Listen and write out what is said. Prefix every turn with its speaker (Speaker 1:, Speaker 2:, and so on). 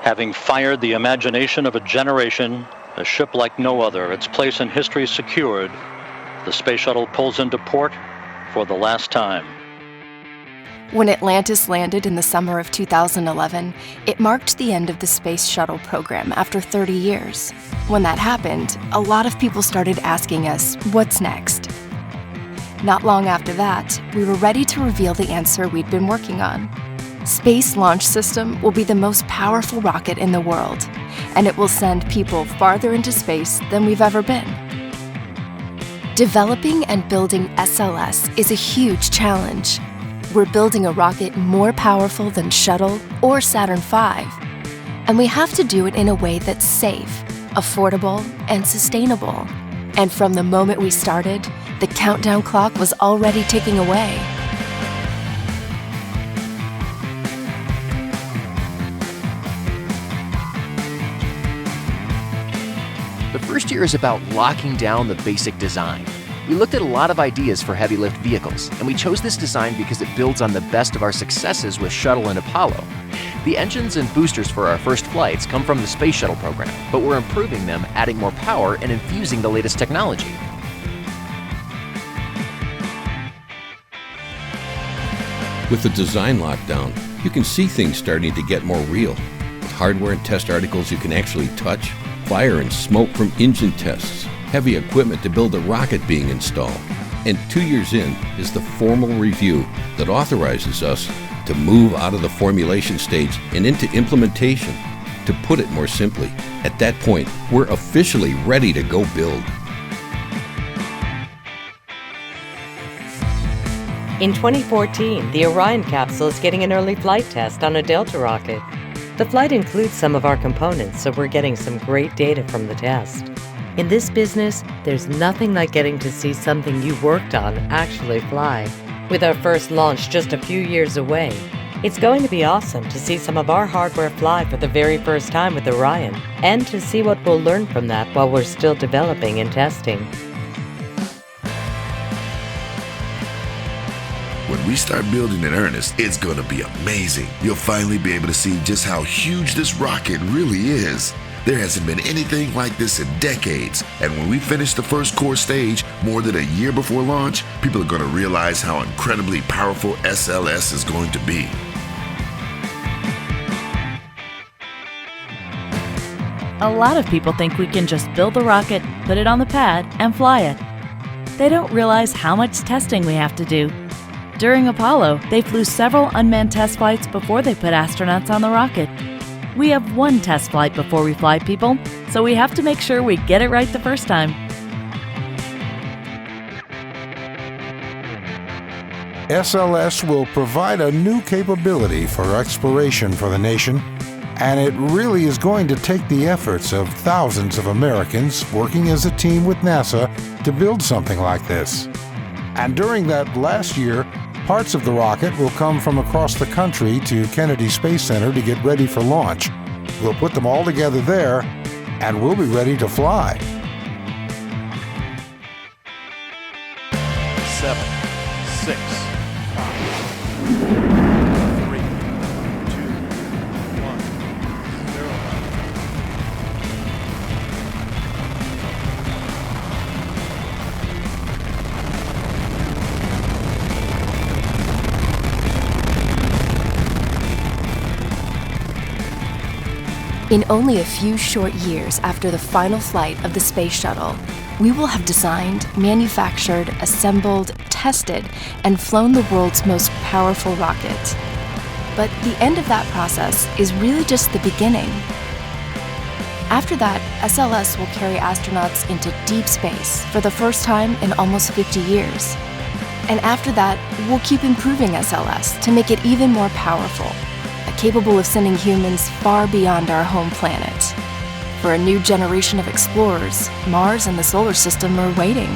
Speaker 1: Having fired the imagination of a generation, a ship like no other, its place in history secured, the space shuttle pulls into port for the last time.
Speaker 2: When Atlantis landed in the summer of 2011, it marked the end of the space shuttle program after 30 years. When that happened, a lot of people started asking us, what's next? Not long after that, we were ready to reveal the answer we'd been working on. Space Launch System will be the most powerful rocket in the world, and it will send people farther into space than we've ever been. Developing and building SLS is a huge challenge. We're building a rocket more powerful than Shuttle or Saturn V, and we have to do it in a way that's safe, affordable, and sustainable. And from the moment we started, the countdown clock was already ticking away.
Speaker 3: The first year is about locking down the basic design. We looked at a lot of ideas for heavy lift vehicles, and we chose this design because it builds on the best of our successes with Shuttle and Apollo. The engines and boosters for our first flights come from the Space Shuttle program, but we're improving them, adding more power, and infusing the latest technology.
Speaker 4: With the design lockdown, you can see things starting to get more real. With hardware and test articles you can actually touch, fire and smoke from engine tests, heavy equipment to build a rocket being installed. And 2 years in is the formal review that authorizes us to move out of the formulation stage and into implementation. To put it more simply, at that point, we're officially ready to go build.
Speaker 5: In 2014, the Orion capsule is getting an early flight test on a Delta rocket. The flight includes some of our components, so we're getting some great data from the test. In this business, there's nothing like getting to see something you worked on actually fly. With our first launch just a few years away, it's going to be awesome to see some of our hardware fly for the very first time with Orion, and to see what we'll learn from that while we're still developing and testing.
Speaker 6: When we start building in earnest, it's gonna be amazing. You'll finally be able to see just how huge this rocket really is. There hasn't been anything like this in decades, and when we finish the first core stage more than a year before launch, people are gonna realize how incredibly powerful SLS is going to be.
Speaker 7: A lot of people think we can just build the rocket, put it on the pad, and fly it. They don't realize how much testing we have to do. During Apollo, they flew several unmanned test flights before they put astronauts on the rocket. We have one test flight before we fly people, so we have to make sure we get it right the first time.
Speaker 8: SLS will provide a new capability for exploration for the nation, and it really is going to take the efforts of thousands of Americans working as a team with NASA to build something like this. And during that last year, parts of the rocket will come from across the country to Kennedy Space Center to get ready for launch. We'll put them all together there, and we'll be ready to fly.
Speaker 9: 7, 6, 5, 3, 2, 1, 0.
Speaker 2: In only a few short years after the final flight of the Space Shuttle, we will have designed, manufactured, assembled, tested, and flown the world's most powerful rocket. But the end of that process is really just the beginning. After that, SLS will carry astronauts into deep space for the first time in almost 50 years. And after that, we'll keep improving SLS to make it even more powerful, capable of sending humans far beyond our home planet. For a new generation of explorers, Mars and the solar system are waiting.